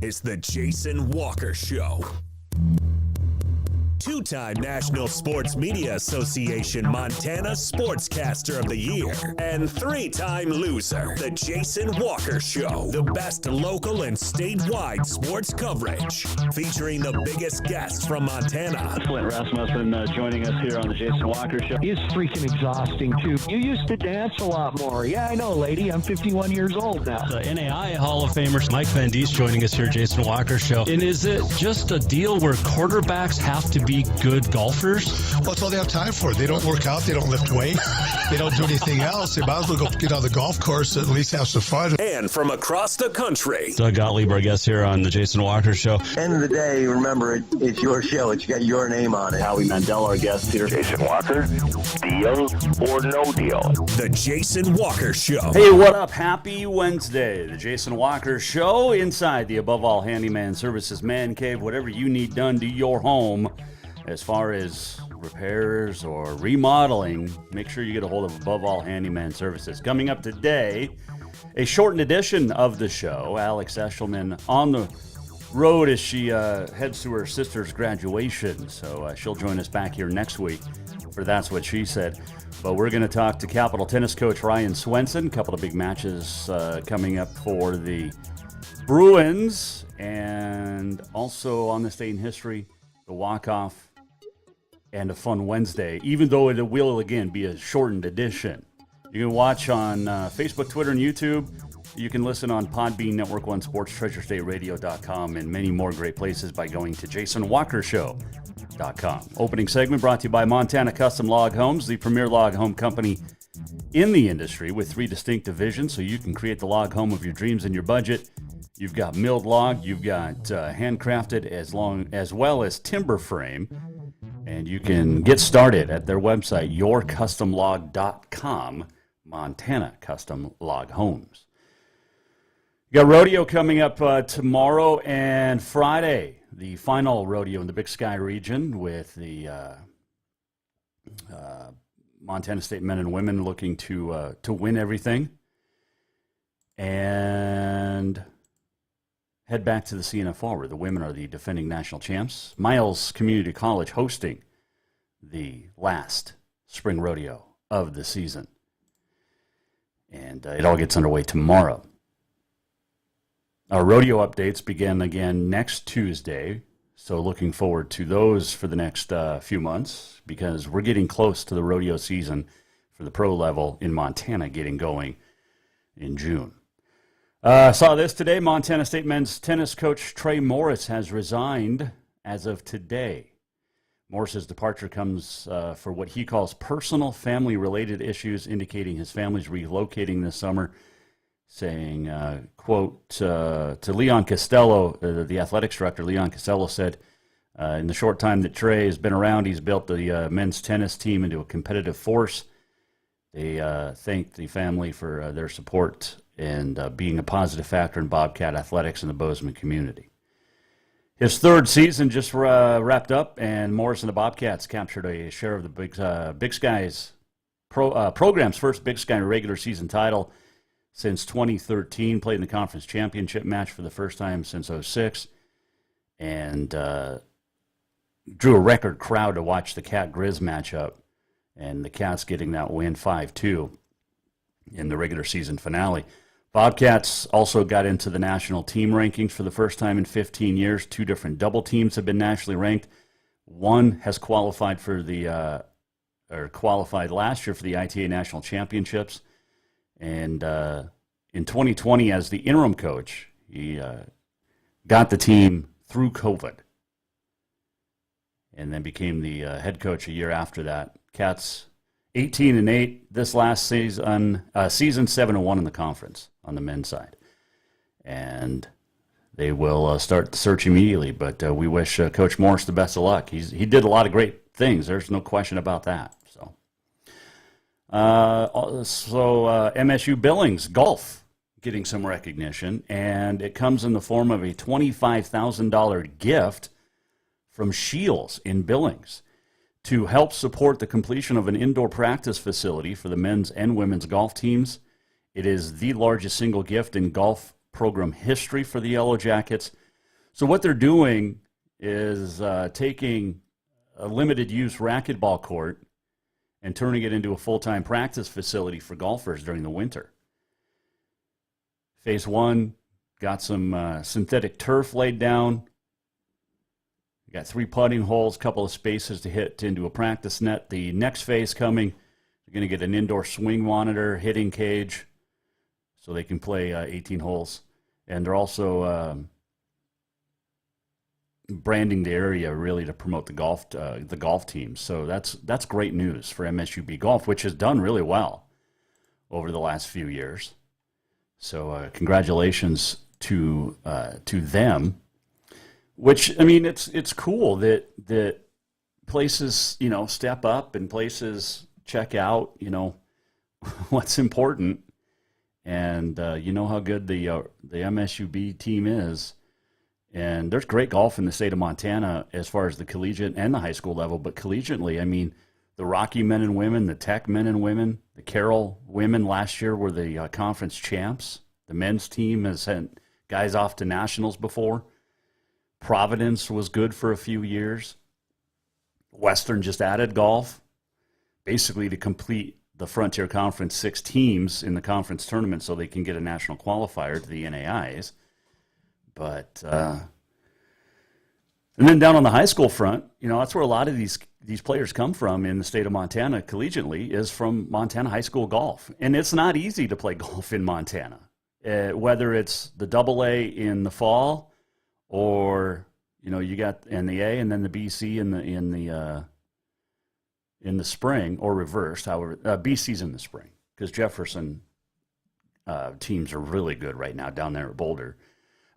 is the Jason Walker Show. Two-time National Sports Media Association Montana Sportscaster of the Year and three-time loser, the Jason Walker Show. The best local and statewide sports coverage, featuring the biggest guests from Montana. Flint Rasmussen joining us here on the Jason Walker Show. He's freaking exhausting, too. You used to dance a lot more. Yeah, I know, lady. I'm 51 years old now. The NAI Hall of Famer Mike Van Diest joining us here, Jason Walker Show. And is it just a deal where quarterbacks have to be good golfers? Well, that's all they have time for. They don't work out. They don't lift weights. They don't do anything else. They might as well go get on the golf course and at least have some fun. And from across the country, Doug Gottlieb, our guest here on the Jason Walker Show. End of the day, remember, it's your show. It's got your name on it. Howie Mandel, our guest here. Jason Walker, deal or no deal? the Jason Walker Show. Hey, what up? Happy Wednesday. The Jason Walker Show inside the Above All Handyman Services Man Cave. Whatever you need done to your home as far as repairs or remodeling, make sure you get a hold of Above All Handyman Services. Coming up today, a shortened edition of the show. Alex Eshelman on the road as she heads to her sister's graduation. So she'll join us back here next week for That's What She Said. But we're going to talk to Capital tennis coach Ryan Swenson. A couple of big matches coming up for the Bruins. And also on this day in history, the walk-off and a fun Wednesday, even though it will, again, be a shortened edition. You can watch on Facebook, Twitter, and YouTube. You can listen on Podbean, Network One Sports, TreasureStateRadio.com, and many more great places by going to JasonWalkerShow.com. Opening segment brought to you by Montana Custom Log Homes, the premier log home company in the industry with 3 distinct divisions, so you can create the log home of your dreams and your budget. You've got milled log, you've got handcrafted as well as timber frame. And you can get started at their website, yourcustomlog.com, Montana Custom Log Homes. You got rodeo coming up tomorrow and Friday, the final rodeo in the Big Sky region with the Montana State men and women looking to win everything. And head back to the CNFR, where the women are the defending national champs. Miles Community College hosting the last spring rodeo of the season. And it all gets underway tomorrow. Our rodeo updates begin again next Tuesday, so looking forward to those for the next few months, because we're getting close to the rodeo season for the pro level in Montana getting going in June. Saw this today. Montana State men's tennis coach Trey Morris has resigned as of today. Morris's departure comes for what he calls personal family-related issues, indicating his family's relocating this summer, saying, quote, to Leon Costello, the athletics director, Leon Costello said, in the short time that Trey has been around, he's built the men's tennis team into a competitive force. They thank the family for their support and being a positive factor in Bobcat athletics in the Bozeman community. His third season just wrapped up, and Morris and the Bobcats captured a share of the Big Sky's program's first Big Sky regular season title since 2013, played in the conference championship match for the first time since 2006, and drew a record crowd to watch the Cat Grizz matchup, and the Cats getting that win 5-2 in the regular season finale. Bobcats also got into the national team rankings for the first time in 15 years. 2 different double teams have been nationally ranked. One has qualified for qualified last year for the ITA National Championships. And in 2020, as the interim coach, he got the team through COVID and then became the head coach a year after that. Cats 18-8 this last season, season 7-1 in the conference on the men's side. And they will start the search immediately, but we wish Coach Morris the best of luck. He did a lot of great things. There's no question about that. MSU Billings golf getting some recognition, and it comes in the form of a $25,000 gift from Shields in Billings to help support the completion of an indoor practice facility for the men's and women's golf teams. It is the largest single gift in golf program history for the Yellow Jackets. So what they're doing is taking a limited-use racquetball court and turning it into a full-time practice facility for golfers during the winter. Phase 1 got some synthetic turf laid down. You got 3 putting holes, a couple of spaces to hit into a practice net. The next phase coming, you're going to get an indoor swing monitor, hitting cage, so they can play 18 holes. And they're also branding the area really to promote the golf teams. So that's great news for MSUB Golf, which has done really well over the last few years. So congratulations to them. Which, I mean, it's cool that places, step up and places check out, what's important. And you know how good the MSUB team is. And there's great golf in the state of Montana as far as the collegiate and the high school level. But collegiately, I mean, the Rocky men and women, the Tech men and women, the Carroll women last year were the conference champs. The men's team has sent guys off to nationals before. Providence was good for a few years. Western just added golf, basically to complete the Frontier Conference 6 teams in the conference tournament so they can get a national qualifier to the NAIs. But, and then down on the high school front, that's where a lot of these players come from in the state of Montana collegiately, is from Montana high school golf. And it's not easy to play golf in Montana, whether it's the AA in the fall, or you got in the A and then the BC in the spring, or reversed. However, BC's in the spring because Jefferson teams are really good right now down there at Boulder.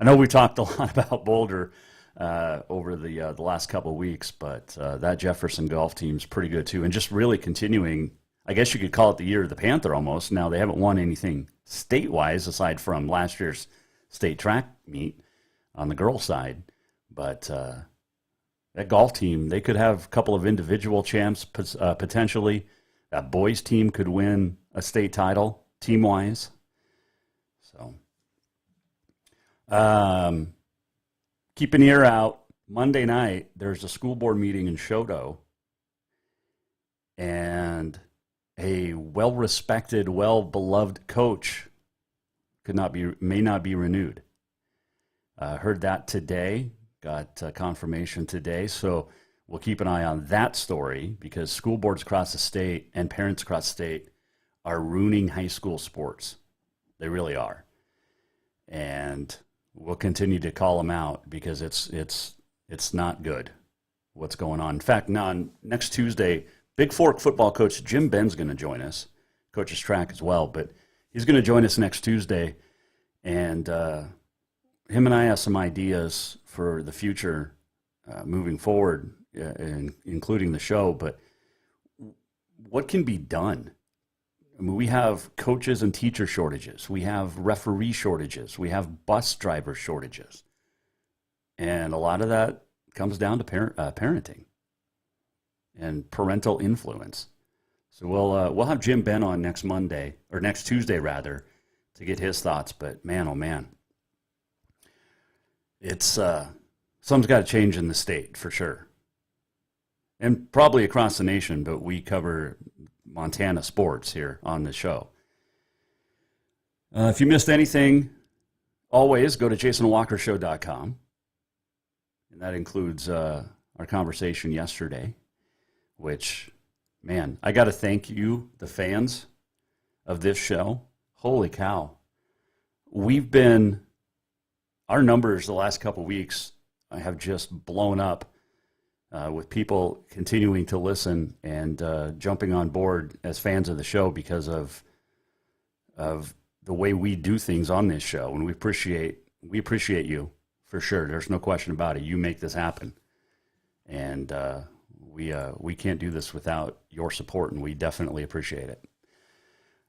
I know we talked a lot about Boulder over the last couple of weeks, but that Jefferson golf team's pretty good too, and just really continuing. I guess you could call it the year of the Panther almost. Now they haven't won anything state-wise aside from last year's state track meet on the girls' side, but that golf team, they could have a couple of individual champs potentially. That boys' team could win a state title team-wise. So keep an ear out. Monday night, there's a school board meeting in Choteau, and a well-respected, well-beloved coach may not be renewed. Heard that today, got confirmation today, so we'll keep an eye on that story because school boards across the state and parents across the state are ruining high school sports. They really are. And we'll continue to call them out because it's not good what's going on. In fact, next Tuesday, Big Fork football coach Jim Ben's going to join us, coaches track as well, but he's going to join us next Tuesday, and him and I have some ideas for the future moving forward, including the show, but what can be done? I mean, we have coaches and teacher shortages. We have referee shortages. We have bus driver shortages. And a lot of that comes down to parenting and parental influence. So we'll have Jim Ben on next Tuesday rather, to get his thoughts. But man, oh man, it's something's got to change in the state for sure, and probably across the nation. But we cover Montana sports here on the show. If you missed anything, always go to jasonwalkershow.com, and that includes our conversation yesterday. Which, man, I got to thank you, the fans of this show. Holy cow. Our numbers the last couple of weeks have just blown up with people continuing to listen and jumping on board as fans of the show because of the way we do things on this show. And we appreciate you for sure. There's no question about it. You make this happen. And we can't do this without your support, and we definitely appreciate it.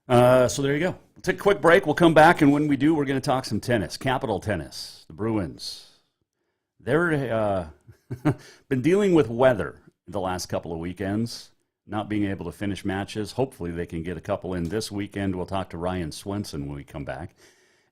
So there you go. We'll take a quick break. We'll come back, and when we do, we're going to talk some tennis. Capital Tennis, the Bruins. They're been dealing with weather the last couple of weekends, not being able to finish matches. Hopefully they can get a couple in this weekend. We'll talk to Ryan Swenson when we come back.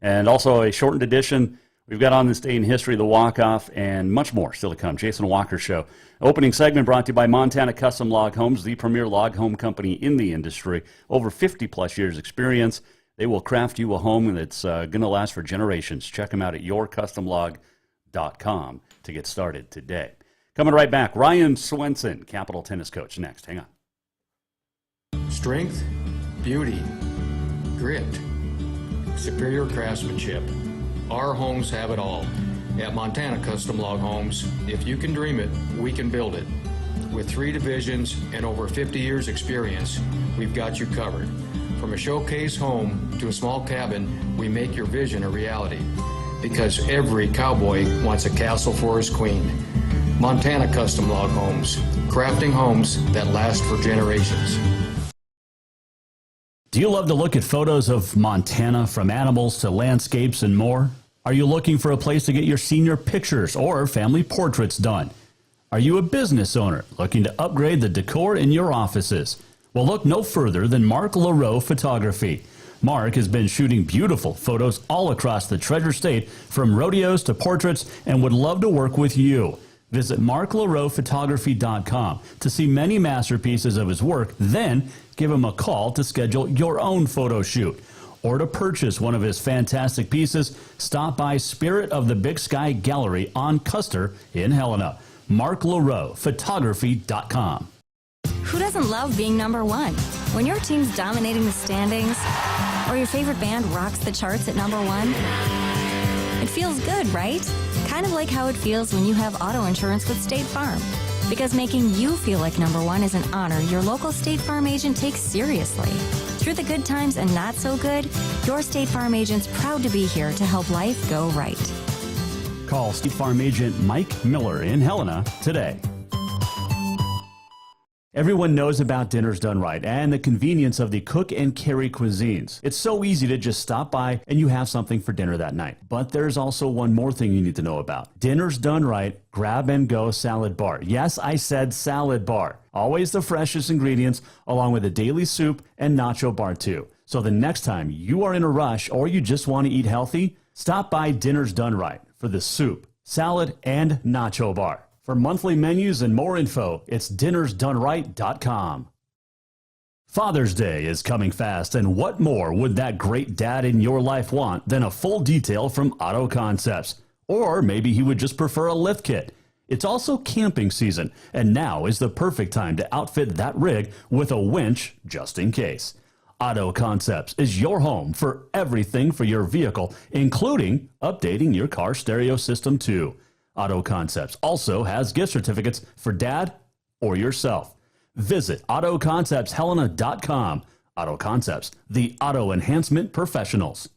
And also a shortened edition We've got on this day in history, the walk-off, and much more still to come. Jason Walker Show. Opening segment brought to you by Montana Custom Log Homes, the premier log home company in the industry. Over 50-plus years experience. They will craft you a home that's going to last for generations. Check them out at yourcustomlog.com to get started today. Coming right back, Ryan Swenson, Capital tennis coach, next. Hang on. Strength, beauty, grit, superior craftsmanship. Our homes have it all. At Montana Custom Log Homes, if you can dream it, we can build it. With 3 divisions and over 50 years experience, we've got you covered. From a showcase home to a small cabin, we make your vision a reality. Because every cowboy wants a castle for his queen. Montana Custom Log Homes, crafting homes that last for generations. Do you love to look at photos of Montana, from animals to landscapes and more? Are you looking for a place to get your senior pictures or family portraits done? Are you a business owner looking to upgrade the decor in your offices? Well, look no further than Mark LaRoe Photography. Mark has been shooting beautiful photos all across the Treasure State, from rodeos to portraits, and would love to work with you. Visit marklaroephotography.com to see many masterpieces of his work, then give him a call to schedule your own photo shoot. Or to purchase one of his fantastic pieces, stop by Spirit of the Big Sky Gallery on Custer in Helena. marklaroephotography.com. Who doesn't love being number one? When your team's dominating the standings, or your favorite band rocks the charts at number one, it feels good, right? Kind of like how it feels when you have auto insurance with State Farm. Because making you feel like number one is an honor your local State Farm agent takes seriously. Through the good times and not so good, your State Farm agent's proud to be here to help life go right. Call State Farm agent Mike Miller in Helena today. Everyone knows about Dinner's Done Right and the convenience of the cook and carry cuisines. It's so easy to just stop by and you have something for dinner that night. But there's also one more thing you need to know about. Dinner's Done Right Grab and Go Salad Bar. Yes, I said salad bar. Always the freshest ingredients, along with a daily soup and nacho bar too. So the next time you are in a rush or you just want to eat healthy, stop by Dinner's Done Right for the soup, salad, and nacho bar. For monthly menus and more info, it's dinnersdoneright.com. Father's Day is coming fast, and what more would that great dad in your life want than a full detail from Auto Concepts? Or maybe he would just prefer a lift kit. It's also camping season, and now is the perfect time to outfit that rig with a winch just in case. Auto Concepts is your home for everything for your vehicle, including updating your car stereo system too. Auto Concepts also has gift certificates for dad or yourself. Visit AutoConceptsHelena.com. Auto Concepts, the auto enhancement professionals.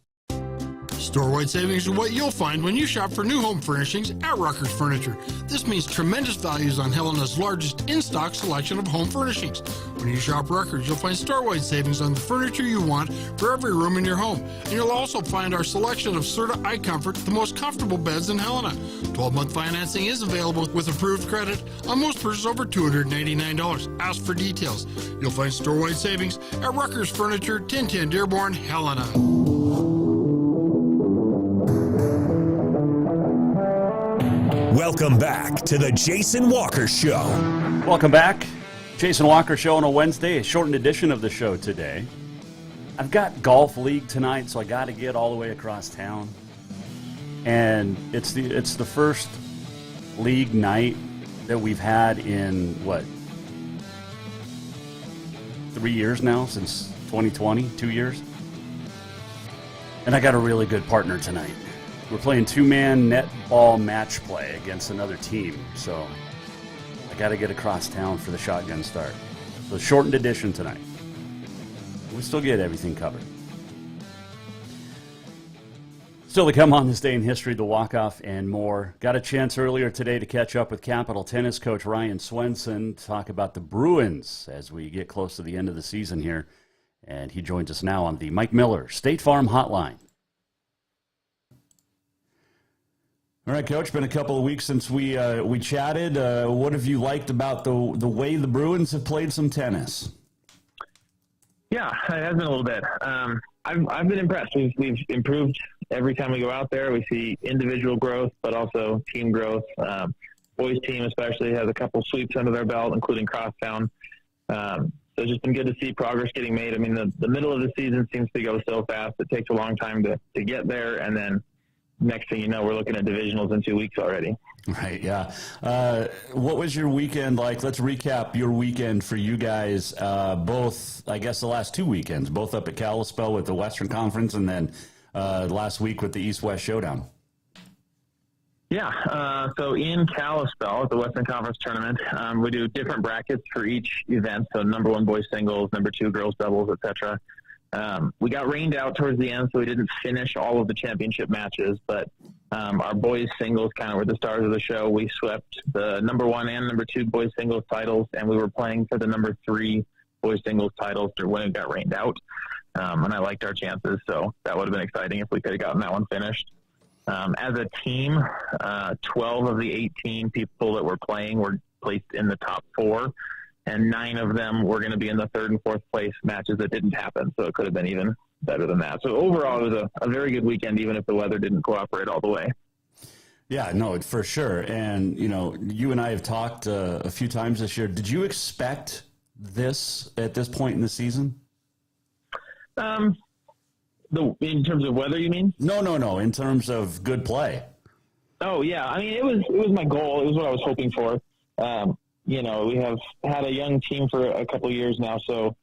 Store-wide savings are what you'll find when you shop for new home furnishings at Rucker's Furniture. This means tremendous values on Helena's largest in-stock selection of home furnishings. When you shop Rucker's, you'll find store-wide savings on the furniture you want for every room in your home. And you'll also find our selection of Serta iComfort, the most comfortable beds in Helena. 12-month financing is available with approved credit on most purchases over $299. Ask for details. You'll find store-wide savings at Rucker's Furniture, 1010 Dearborn, Helena. Welcome back to the Jason Walker Show. Welcome back. Jason Walker Show on a Wednesday, a shortened edition of the show today. I've got golf league tonight, so I got to get all the way across town. And it's the first league night that we've had in, 3 years now, since 2020, 2 years? And I got a really good partner tonight. We're playing two-man netball match play against another team, so I got to get across town for the shotgun start. So shortened edition tonight. We still get everything covered. Still to come on this day in history, the walk-off and more. Got a chance earlier today to catch up with Capital tennis coach Ryan Swenson, talk about the Bruins as we get close to the end of the season here. And he joins us now on the Mike Miller State Farm Hotline. All right, Coach, been a couple of weeks since we chatted. What have you liked about the way the Bruins have played some tennis? Yeah, it has been a little bit. I've been impressed. We've improved every time we go out there. We see individual growth, but also team growth. Boys team especially has a couple sweeps under their belt, including crosstown. So it's just been good to see progress getting made. I mean, the middle of the season seems to go so fast. It takes a long time to get there, and then next thing you know, we're looking at divisionals in 2 weeks already. Right, yeah. What was your weekend like? Let's recap your weekend for you guys, both, I guess, the last 2 weekends, both up at Kalispell with the Western Conference and then last week with the East-West Showdown. Yeah, so in Kalispell at the Western Conference Tournament, we do different brackets for each event, so number 1 boys singles, number 2 girls doubles, etc. We got rained out towards the end, so we didn't finish all of the championship matches, but our boys singles kind of were the stars of the show. We swept the number 1 and number 2 boys singles titles, and we were playing for the number 3 boys singles titles when it got rained out. And I liked our chances, so that would have been exciting if we could have gotten that one finished. As a team, 12 of the 18 people that were playing were placed in the top 4, and 9 of them were going to be in the 3rd and 4th place matches that didn't happen, so it could have been even better than that. So overall, it was a very good weekend, even if the weather didn't cooperate all the way. Yeah, no, for sure. And, you know, you and I have talked a few times this year. Did you expect this at this point in the season? In terms of weather, you mean? No. In terms of good play. Oh, yeah. I mean, it was my goal. It was what I was hoping for. You know, we have had a young team for a couple of years now, so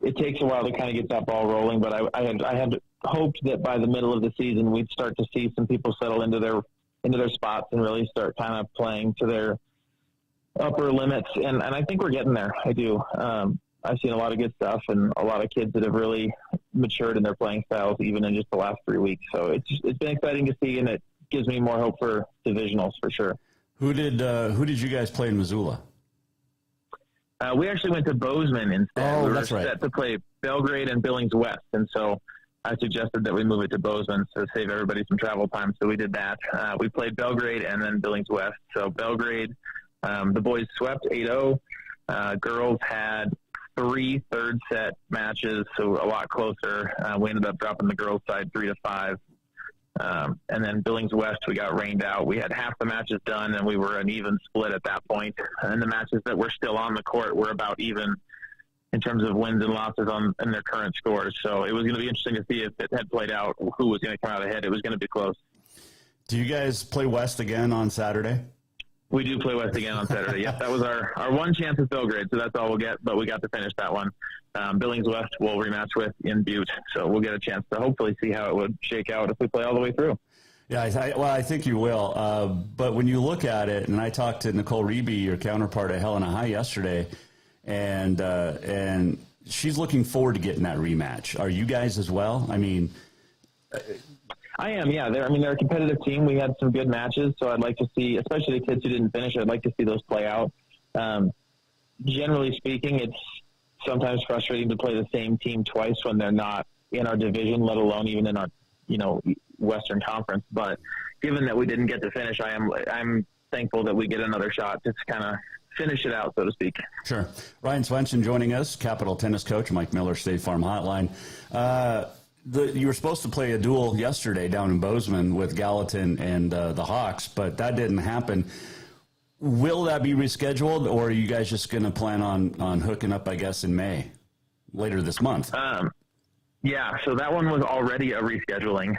it takes a while to kind of get that ball rolling. But I had hoped that by the middle of the season, we'd start to see some people settle into their spots and really start kind of playing to their upper limits. And I think we're getting there. I do. I've seen a lot of good stuff and a lot of kids that have really matured in their playing styles, even in just the last 3 weeks. So it's been exciting to see, and it gives me more hope for divisionals for sure. Who did you guys play in Missoula? We actually went to Bozeman instead. Oh, we were that's right. set to play Belgrade and Billings West, and so I suggested that we move it to Bozeman to save everybody some travel time. So we did that. We played Belgrade and then Billings West. So Belgrade, the boys swept 8-0. Girls had 3 third-set matches, so a lot closer. We ended up dropping the girls' side 3-5. And then Billings West, we got rained out. We had half the matches done, and we were an even split at that point. And the matches that were still on the court were about even in terms of wins and losses in their current scores. So it was going to be interesting to see if it had played out, who was going to come out ahead. It was going to be close. Do you guys play West again on Saturday? We do play West again on Saturday. Yep, that was our one chance at Belgrade, so that's all we'll get, but we got to finish that one. Billings West we'll rematch with in Butte, so we'll get a chance to hopefully see how it would shake out if we play all the way through. Yeah, I think you will. But when you look at it, and I talked to Nicole Reby, your counterpart at Helena High yesterday, and she's looking forward to getting that rematch. Are you guys as well? I mean, I am, yeah. They're a competitive team. We had some good matches, so I'd like to see, especially the kids who didn't finish, I'd like to see those play out. Generally speaking, it's sometimes frustrating to play the same team twice when they're not in our division, let alone even in our, Western Conference. But given that we didn't get to finish, I'm thankful that we get another shot to kind of finish it out, so to speak. Sure. Ryan Swenson joining us, Capital Tennis coach, Mike Miller, State Farm Hotline. You were supposed to play a duel yesterday down in Bozeman with Gallatin and the Hawks, but that didn't happen. Will that be rescheduled, or are you guys just going to plan on hooking up, I guess, in May, later this month? Yeah, so that one was already a rescheduling.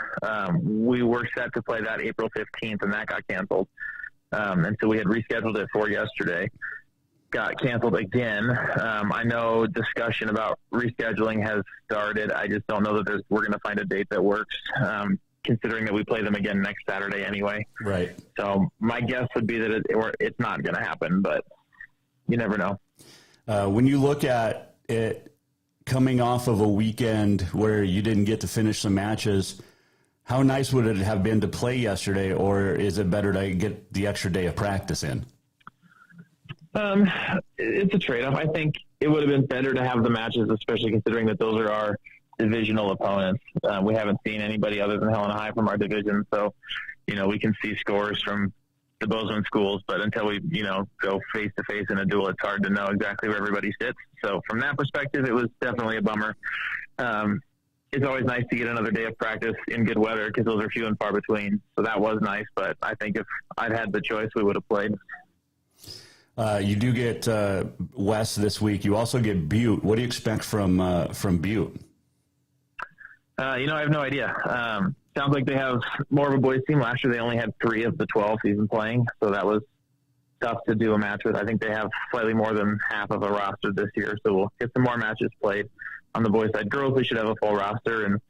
We were set to play that April 15th, and that got canceled. And so we had rescheduled it for yesterday. Got canceled again. I know discussion about rescheduling has started. I just don't know that we're going to find a date that works, considering that we play them again next Saturday anyway. Right. So my guess would be that it's not going to happen, but you never know. When you look at it coming off of a weekend where you didn't get to finish some matches, how nice would it have been to play yesterday, or is it better to get the extra day of practice in? It's a trade-off. I think it would have been better to have the matches, especially considering that those are our divisional opponents. We haven't seen anybody other than Helena High from our division, so we can see scores from the Bozeman schools, but until we go face-to-face in a duel, it's hard to know exactly where everybody sits. So from that perspective, it was definitely a bummer. it's always nice to get another day of practice in good weather because those are few and far between. So that was nice, but I think if I'd had the choice, we would have played. You do get West this week. You also get Butte. What do you expect from Butte? I have no idea. Sounds like they have more of a boys team. Last year they only had 3 of the 12 season playing, so that was tough to do a match with. I think they have slightly more than half of a roster this year, so we'll get some more matches played on the boys side. Girls, we should have a full roster, and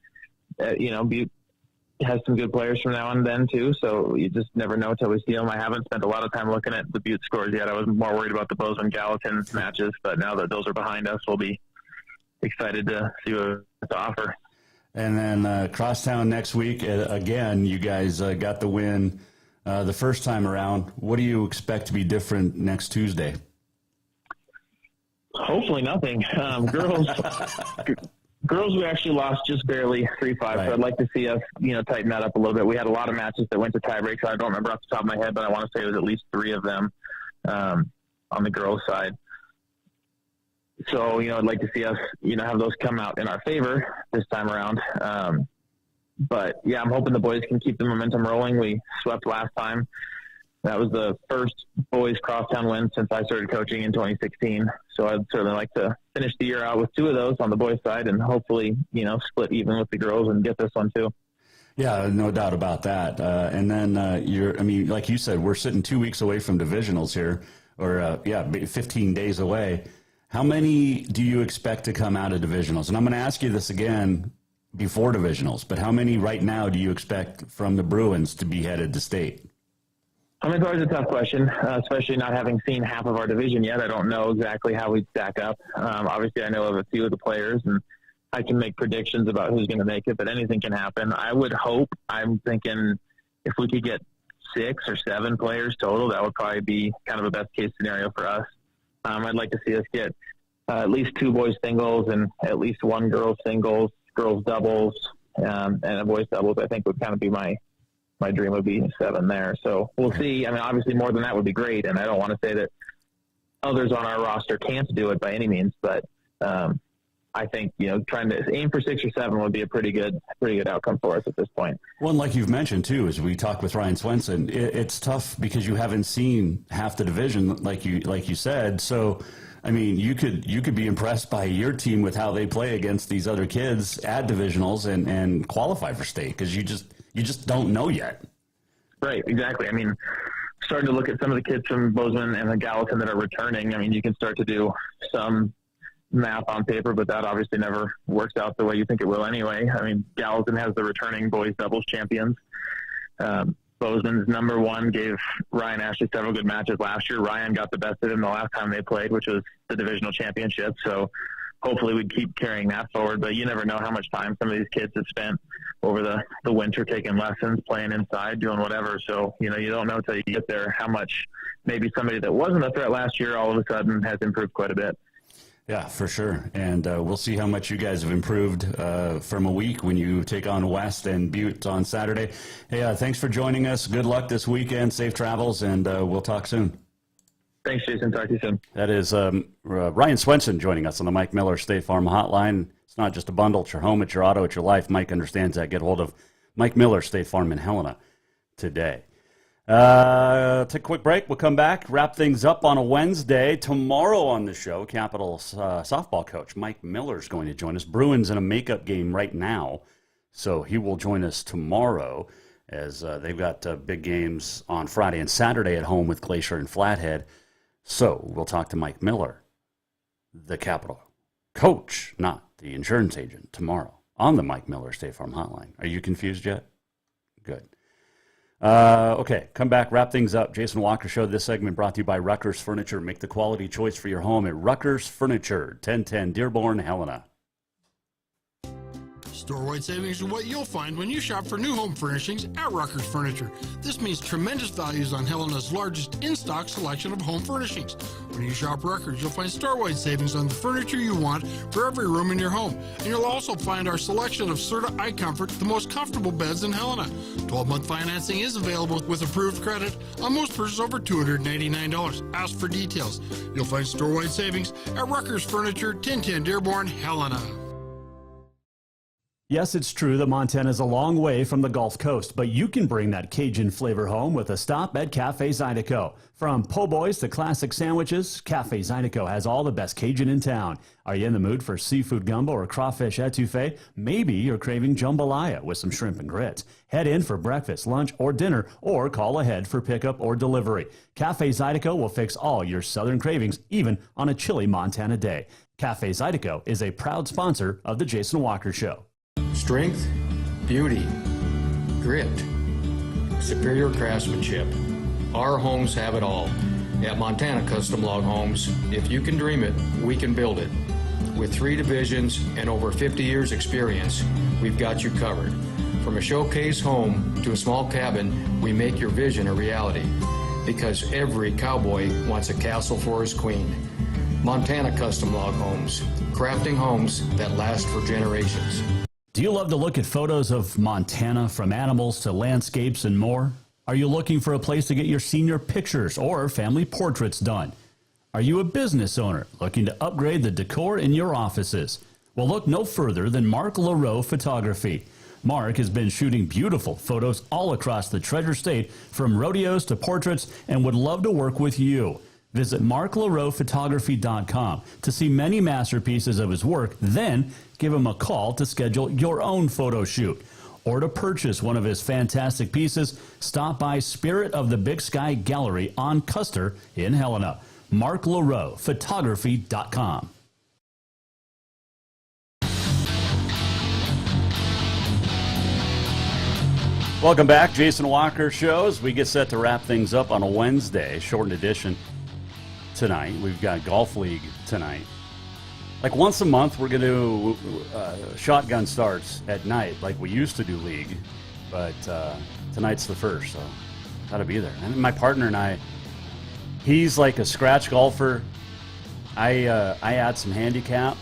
Butte has some good players from now and then too, so you just never know until we see them. I haven't spent a lot of time looking at the Butte scores yet. I was more worried about the Bozeman-Gallatin matches, but now that those are behind us, we'll be excited to see what to offer. And then Crosstown next week. Again, you guys got the win the first time around. What do you expect to be different next Tuesday? Hopefully nothing. Girls, we actually lost just barely 3-5, right. So I'd like to see us, tighten that up a little bit. We had a lot of matches that went to tiebreaks. I don't remember off the top of my head, but I want to say it was at least 3 of them on the girls' side. So, I'd like to see us, have those come out in our favor this time around. But, yeah, I'm hoping the boys can keep the momentum rolling. We swept last time. That was the first boys crosstown win since I started coaching in 2016. So I'd certainly like to finish the year out with 2 of those on the boys' side and hopefully, split even with the girls and get this one too. Yeah, no doubt about that. And then like you said, we're sitting 2 weeks away from divisionals here, or 15 days away. How many do you expect to come out of divisionals? And I'm going to ask you this again before divisionals, but how many right now do you expect from the Bruins to be headed to state? It's always a tough question, especially not having seen half of our division yet. I don't know exactly how we'd stack up. Obviously, I know of a few of the players, and I can make predictions about who's going to make it, but anything can happen. I'm thinking if we could get 6 or 7 players total, that would probably be kind of a best-case scenario for us. I'd like to see us get at least 2 boys singles and at least 1 girls singles, girls doubles, and a boys doubles. I think would kind of be my dream would be 7 there. So we'll see. Obviously more than that would be great. And I don't want to say that others on our roster can't do it by any means, but I think, trying to aim for 6 or 7 would be a pretty good outcome for us at this point. Well, and like you've mentioned too, as we talked with Ryan Swenson, it's tough because you haven't seen half the division like you said. So, you could be impressed by your team with how they play against these other kids at divisionals and qualify for state because you just don't know yet. Right, exactly. Starting to look at some of the kids from Bozeman and the Gallatin that are returning. You can start to do some math on paper, but that obviously never works out the way you think it will anyway. Gallatin has the returning boys doubles champions. Bozeman's number 1 gave Ryan Ashley several good matches last year. Ryan got the best of him the last time they played, which was the divisional championship. So hopefully we'd keep carrying that forward, but you never know how much time some of these kids have spent over the winter taking lessons, playing inside, doing whatever. So, you don't know until you get there how much maybe somebody that wasn't a threat last year all of a sudden has improved quite a bit. Yeah, for sure. And we'll see how much you guys have improved from a week when you take on West and Butte on Saturday. Hey, thanks for joining us. Good luck this weekend. Safe travels, and we'll talk soon. Thanks, Jason. Talk to you soon. That is Ryan Swenson joining us on the Mike Miller State Farm Hotline. It's not just a bundle. It's your home. It's your auto. It's your life. Mike understands that. Get hold of Mike Miller State Farm in Helena today. Take a quick break. We'll come back, wrap things up on a Wednesday. Tomorrow on the show, Capitals softball coach Mike Miller is going to join us. Bruins in a makeup game right now, so he will join us tomorrow as they've got big games on Friday and Saturday at home with Glacier and Flathead. So we'll talk to Mike Miller, the Capital coach, not the insurance agent, tomorrow on the Mike Miller State Farm Hotline. Are you confused yet? Good. Okay, come back, wrap things up. Jason Walker Show. This segment brought to you by Ruckers Furniture. Make the quality choice for your home at Ruckers Furniture, 1010 Dearborn, Helena. Store-wide savings are what you'll find when you shop for new home furnishings at Ruckers Furniture. This means tremendous values on Helena's largest in-stock selection of home furnishings. When you shop Ruckers, you'll find store-wide savings on the furniture you want for every room in your home. And you'll also find our selection of Serta iComfort, the most comfortable beds in Helena. 12-month financing is available with approved credit on most purchases over $299. Ask for details. You'll find store-wide savings at Ruckers Furniture, 1010 Dearborn, Helena. Yes, it's true that Montana is a long way from the Gulf Coast, but you can bring that Cajun flavor home with a stop at Cafe Zydeco. From po' boys to classic sandwiches, Cafe Zydeco has all the best Cajun in town. Are you in the mood for seafood gumbo or crawfish etouffee? Maybe you're craving jambalaya with some shrimp and grits. Head in for breakfast, lunch, or dinner, or call ahead for pickup or delivery. Cafe Zydeco will fix all your southern cravings, even on a chilly Montana day. Cafe Zydeco is a proud sponsor of The Jason Walker Show. Strength, beauty, grit, superior craftsmanship. Our homes have it all. At Montana Custom Log Homes, if you can dream it, we can build it. With 3 divisions and over 50 years experience, we've got you covered. From a showcase home to a small cabin, we make your vision a reality. Because every cowboy wants a castle for his queen. Montana Custom Log Homes, crafting homes that last for generations. Do you love to look at photos of Montana, from animals to landscapes and more? Are you looking for a place to get your senior pictures or family portraits done? Are you a business owner looking to upgrade the decor in your offices? Well, look no further than Mark LaRoe Photography. Mark has been shooting beautiful photos all across the Treasure State, from rodeos to portraits, and would love to work with you. Visit marklaroephotography.com to see many masterpieces of his work, then give him a call to schedule your own photo shoot. Or to purchase one of his fantastic pieces, stop by Spirit of the Big Sky Gallery on Custer in Helena. marklaroephotography.com. Welcome back, Jason Walker Shows. We get set to wrap things up on a Wednesday, shortened edition. Tonight we've got Golf League tonight. Like once a month we're going to do shotgun starts at night like we used to do league, but tonight's the first, so gotta be there. And my partner and I, he's like a scratch golfer. I add some handicap,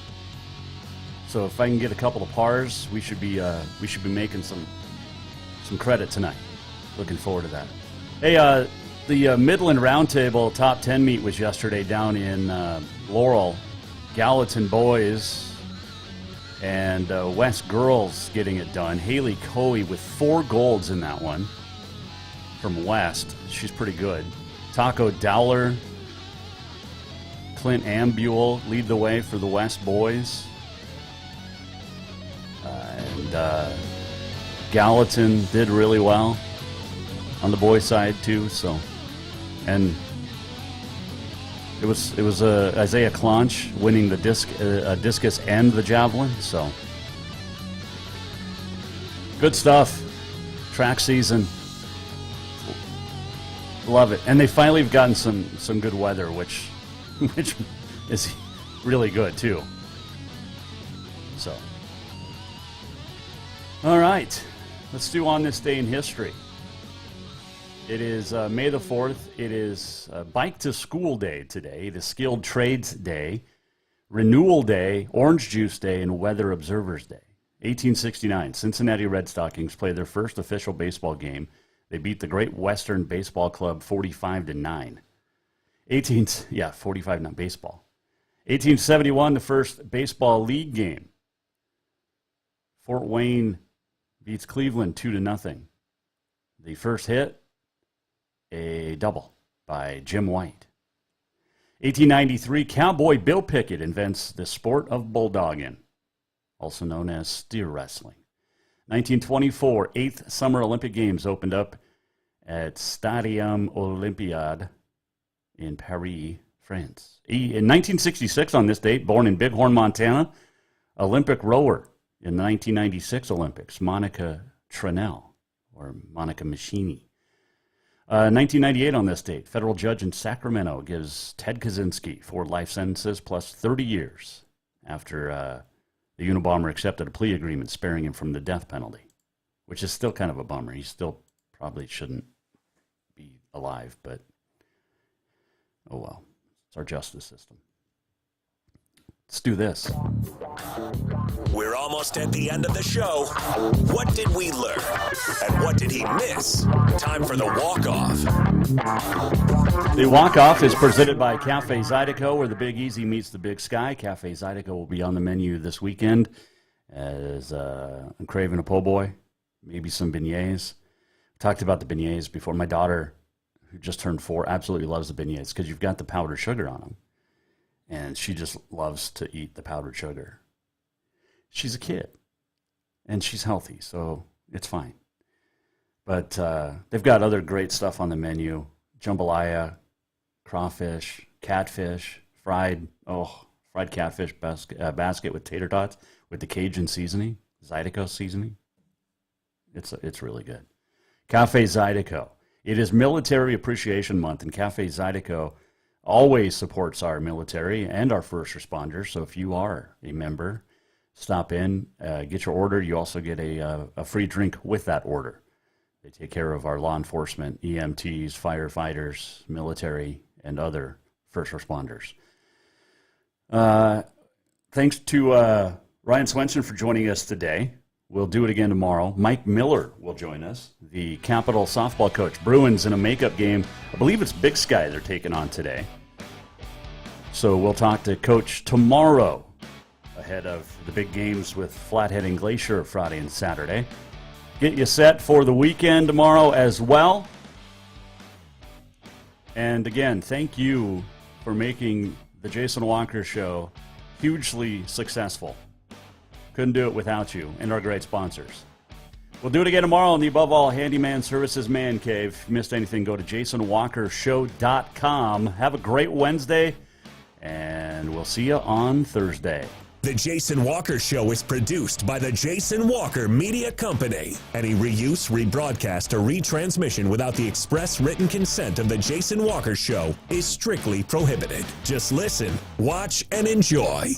so if I can get a couple of pars, we should be making some credit tonight. Looking forward to that. Hey, the Midland Roundtable Top 10 meet was yesterday down in Laurel. Gallatin boys and West girls getting it done. Haley Coey with 4 golds in that one from West. She's pretty good. Taco Dowler, Clint Ambule lead the way for the West boys. And Gallatin did really well on the boys' side too. So, and it was Isaiah Clonch winning the discus and the javelin. So good stuff. Track season, love it. And they finally have gotten some good weather, which is really good too. So, all right, let's do On This Day in History. It is May the 4th. It is Bike to School Day today. It is Skilled Trades Day, Renewal Day, Orange Juice Day, and Weather Observers Day. 1869, Cincinnati Red Stockings played their first official baseball game. They beat the Great Western Baseball Club 45-9. 45-9 baseball. 1871, the first baseball league game. Fort Wayne beats Cleveland 2-0. The first hit, a double by Jim White. 1893, Cowboy Bill Pickett invents the sport of bulldogging, also known as steer wrestling. 1924, 8th Summer Olympic Games opened up at Stadium Olympiade in Paris, France. In 1966, on this date, born in Bighorn, Montana, Olympic rower in the 1996 Olympics, Monica Tranel, or Monica Machini. 1998 on this date, federal judge in Sacramento gives Ted Kaczynski 4 life sentences plus 30 years after the Unabomber accepted a plea agreement sparing him from the death penalty, which is still kind of a bummer. He still probably shouldn't be alive, but oh well. It's our justice system. Let's do this. We're almost at the end of the show. What did we learn? And what did he miss? Time for the walk-off. The walk-off is presented by Cafe Zydeco, where the Big Easy meets the Big Sky. Cafe Zydeco will be on the menu this weekend as I'm craving a po' boy, maybe some beignets. Talked about the beignets before. My daughter, who just turned 4, absolutely loves the beignets because you've got the powdered sugar on them. And she just loves to eat the powdered sugar. She's a kid, and she's healthy, so it's fine. But they've got other great stuff on the menu. Jambalaya, crawfish, catfish, fried catfish basket with tater tots with the Cajun seasoning, Zydeco seasoning. It's really good. Cafe Zydeco. It is Military Appreciation Month, and Cafe Zydeco always supports our military and our first responders. So if you are a member, stop in, get your order. You also get a free drink with that order. They take care of our law enforcement, EMTs, firefighters, military, and other first responders. Thanks to Ryan Swenson for joining us today. We'll do it again tomorrow. Mike Miller will join us, the Capital softball coach. Bruins in a makeup game. I believe it's Big Sky they're taking on today. So we'll talk to Coach tomorrow ahead of the big games with Flathead and Glacier Friday and Saturday. Get you set for the weekend tomorrow as well. And again, thank you for making the Jason Walker Show hugely successful. Couldn't do it without you and our great sponsors. We'll do it again tomorrow on the Above All Handyman Services Man Cave. If you missed anything, go to jasonwalkershow.com. Have a great Wednesday, and we'll see you on Thursday. The Jason Walker Show is produced by the Jason Walker Media Company. Any reuse, rebroadcast, or retransmission without the express written consent of the Jason Walker Show is strictly prohibited. Just listen, watch, and enjoy.